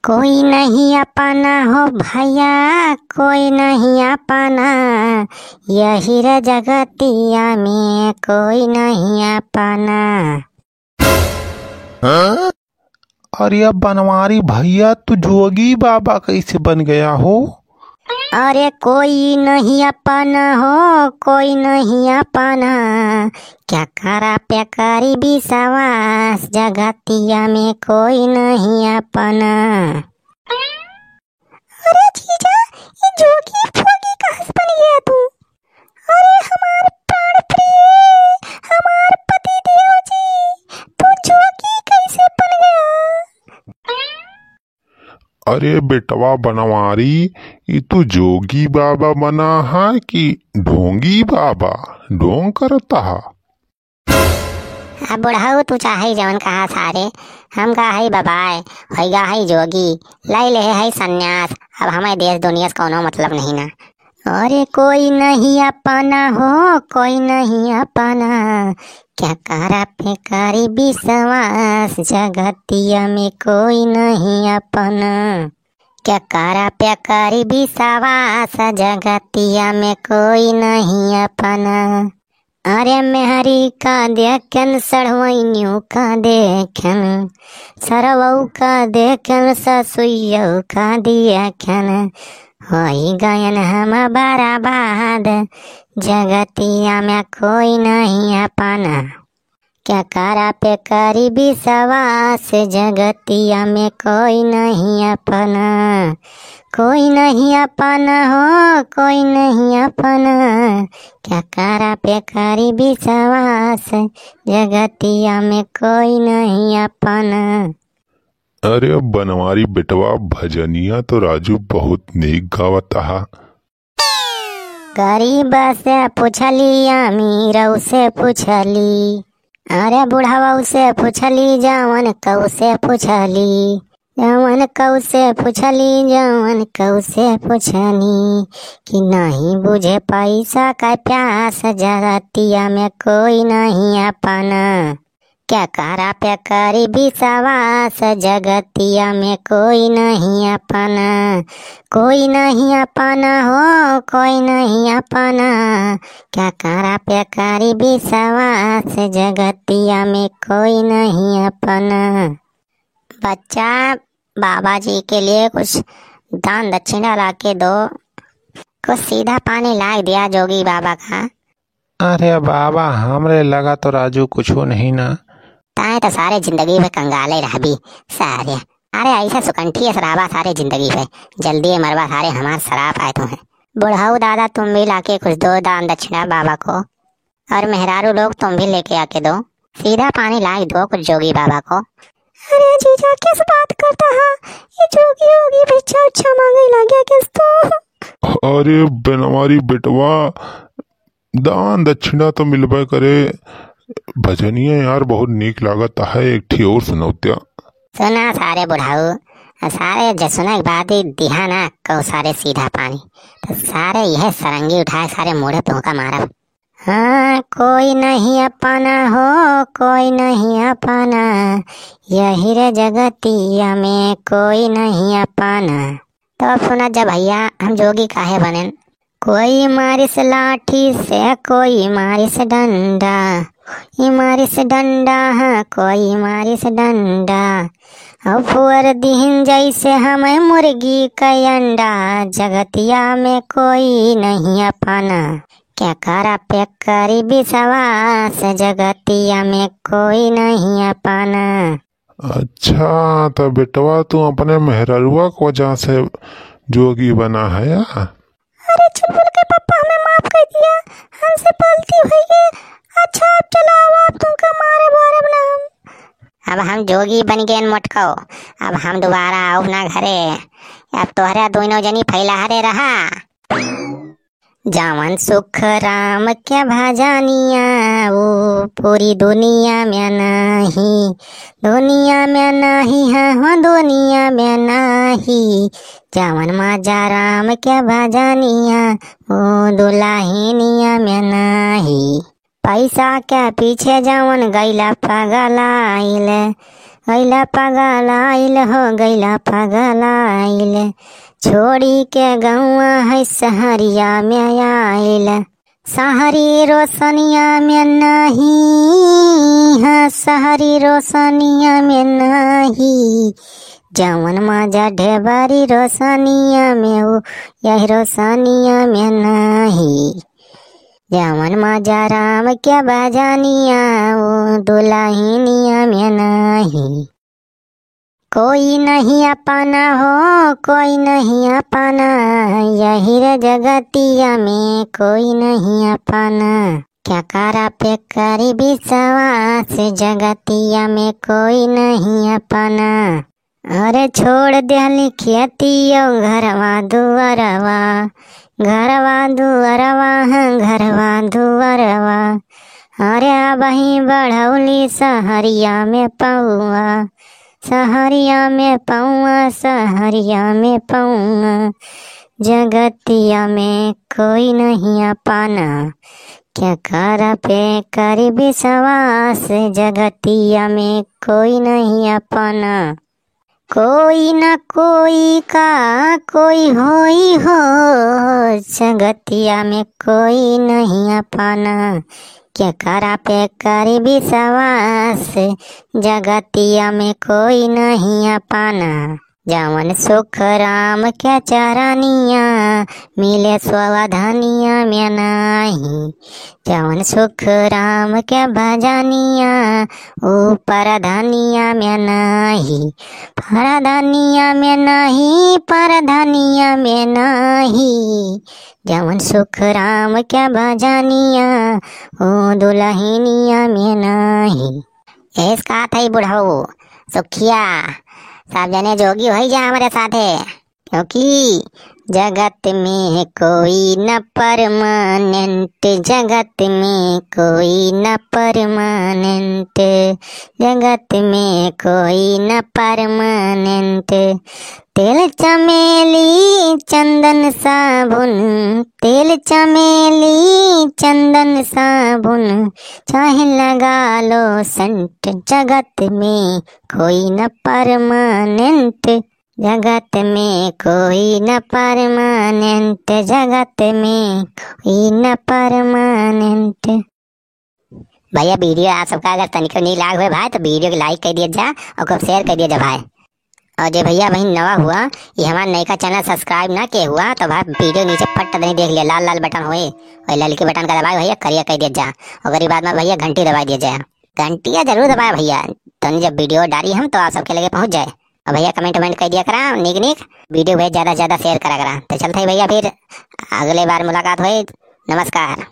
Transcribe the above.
कोई नहीं अपना हो भैया, कोई नहीं अपना, यही रे जगतिया में कोई नहीं अपना। हाँ? अरे अब बनवारी भैया तू जोगी बाबा कैसे बन गया हो? अरे कोई नहीं अपना हो, कोई नहीं अपना, क्या करा प्याकारी विश्वास, जगतिया में कोई नहीं अपना। अरे जीजा, ये जोगी फोगी कहाँ बन गया तू? अरे हमारे प्राण प्रिय, हमारे पति देव जी, तू जोगी कैसे बन गया? अरे बेटवा बनवारी, ये तू जोगी बाबा बना है कि ढोंगी बाबा? ढोंग करता है? अब बुढ़ाऊ तू चाहे जवन कहा सारे, हम का है बबाए, होइगा है जोगी, लाई ले है सन्यास, अब हमें देश दुनिया से कोनो मतलब नहीं ना। अरे कोई नहीं अपना हो, कोई नहीं अपना, क्या करा बेकारी विश्वास, जगतिया में कोई नहीं अपना। क्या करा बेकारी विश्वास, जगतिया में कोई नहीं अपना। अरे मेहरी का देखन, सड़वैन्यू का देखन, सरवऊ का देखन, ससुइयऊ का देखन, होई गयन हम बराबाद, जगतिया में कोई नहीं अपना। क्या करा बेकारी विश्वास, जगतिया में कोई नहीं अपना। कोई नहीं अपना हो, कोई नहीं अपना, क्या करा बेकारी विश्वास, जगतिया में कोई नहीं अपना। अरे अब बनवारी बेटवा भजनिया तो राजू बहुत नेक गावता है। गरीब से पूछली, अमीर से पूछली, अरे बुढ़ावा से पूछली, जवन कऊ से पूछली, जवन कऊ से पूछली, जवन कऊ से पूछनी, कि नहीं बुझे पैसा का प्यास, जगतिया में कोई नहीं अपना। क्या करा बेकारी विश्वास, जगतिया में कोई नहीं अपना। कोई नहीं अपना हो, कोई नहीं अपना, क्या करा बेकारी विश्वास, जगतिया में कोई नहीं अपना। बच्चा, बाबा जी के लिए कुछ दान दक्षिणा ला के दो, कुछ सीधा पानी ला दिया जोगी बाबा का। अरे बाबा हमरे लगा तो राजू कुछ नहीं ना। ताए तो सारे जिंदगी में कंगाले रह भी सारे। अरे ऐसा सुकंठी शराबा सारे जिंदगी में, जल्दी मरवा सारे हमारे शराब आए तो हैं। बुढ़ाऊ दादा तुम भी लाके कुछ दो दान दक्षिणा बाबा को, और मेहरारू लोग तुम भी लेके आके दो, सीधा पानी ला दो कुछ जोगी बाबा को। अरे जीजा किस बात करता है, ये जोगी होगी भिक्षा उच्छा मांगे लगे किस तो। अरे बनवारी बेटवा दान दक्षिणा तो मिलबे करे, भजनिया यार बहुत नीक लागत है। एकठी और सुनौत्या सुना सारे बुढ़ाऊ, सारे जसुना के बाद ही दिहा ना कहो सारे सीधा पानी, तो सारे यह सरंगी उठाए सारे मुड़े तुमका मारा। हाँ कोई नहीं अपना हो, कोई नहीं अपना, यही रे जगतिया में कोई नहीं अपना। तो अब सुना जब भैया हम जोगी काहे बने। कोई मारिस लाठी से, कोई मारिस डंडा, कोई मारिस डंडा है, कोई मारिस डंडा, अब फुअर दिहन जैसे हमें मुर्गी का अंडा, जगतिया में कोई नहीं अपना। क्या करा बेकारी विश्वास, जगतिया में कोई नहीं अपना। अच्छा तो बेटवा तू अपने मेहररुआ को वजह से जोगी बना है या? अरे चुलबुल के पापा हमें माफ कर दिया, हमसे गलती हुई है। अच्छा अब चलाओ, आप तुमका मारे बारे बना। अब हम जोगी बन गए मोटको, अब हम दोबारा आओ ना घरे, अब तोहरा दोनों जनी फैला हरे रहा। जावन सुख राम के भजनिया, वो पूरी दुनिया में नहीं, दुनिया में नहीं है, हाँ दुनिया में नहीं। जावन माजा राम के भजनिया, वो दुल्हनिया में नहीं। पैसा के पीछे जावन गैला पगलाइल, गैला पगलाइल हो गैला पगलाइल, छोड़ी के गौआ है सहरिया में आइल। सहरी रोशनिया में नहीं है, सहरी रोशनिया में नहीं, जवन मजा ढेबरी रोशनिया में हो यही रोशनिया में नहीं। जवन मजा राम के बजानिया वो दुल्हनिया में नहीं। कोई नहीं अपना हो कोई नहीं अपना, यही रे जगतिया में कोई नहीं अपना। क्या करा पे करी विश्वास, जगतिया में कोई नहीं अपना। अरे छोड़ दिहली खेतियो घरवा दुअरवा, घरवा दुअरवा घरवा दुअरवा। अरे अबही बढ़ौली सहरिया में पौआ, सहरिया में पौआ, सहरिया में पौआ। जगतिया में कोई नहीं अपना, क्या कर पे करी विश्वास, जगतिया में कोई नहीं अपना। कोई न कोई का कोई होई हो, जगतिया में कोई नहीं अपना। क्या करा पे करी विश्वास, जगतिया में कोई नहीं अपना। जवन सुख राम के चरनिया, मिले स्वधनिया में नहीं। जवन सुख राम के भजनिया, ऊपर धनिया में नहीं। परधनिया में नहीं, परधनिया में नहीं। जवन सुख राम के भजनिया, ओ दुल्हनिया में नहीं। ऐस का था बुढ़ऊ सुखिया, सब जने जोगी हो जा हमारे साथे, क्योंकि जगत में कोई न परमानेंट, जगत में कोई न परमानेंट, जगत में कोई न परमानेंट। तेल चमेली चंदन साबुन, तेल चमेली चंदन साबुन, चाहे लगा लो सेंट, जगत में कोई न परमानेंट, जगत में कोई न परमानेंट, जगत में कोई न परमानेंट। भैया वीडियो आप सबका अगर तनिक नहीं लाग हुए भाई, तो वीडियो को लाइक कर दिया जा और शेयर कर दिया जा भाई। और जो भैया बहन नवा हुआ, ये हमारा नई का चैनल सब्सक्राइब ना किया हुआ, तो भाई वीडियो नीचे पट्ट नहीं देख लिया, लाल लाल बटन हुए और लाल के बटन का दबाए भैया करिया कर दिया जा। और गरीब बाद में भैया घंटी दबा दिया जाए, घंटिया जरूर दबाए भैया, तो जब वीडियो डाली हम तो आप सबके लगे पहुंच जाए। और भैया कमेंट कर दिया करा निक निक, वीडियो भैया ज्यादा से ज्यादा शेयर करा करा। तो चलते भैया फिर अगले बार मुलाकात हुई। नमस्कार।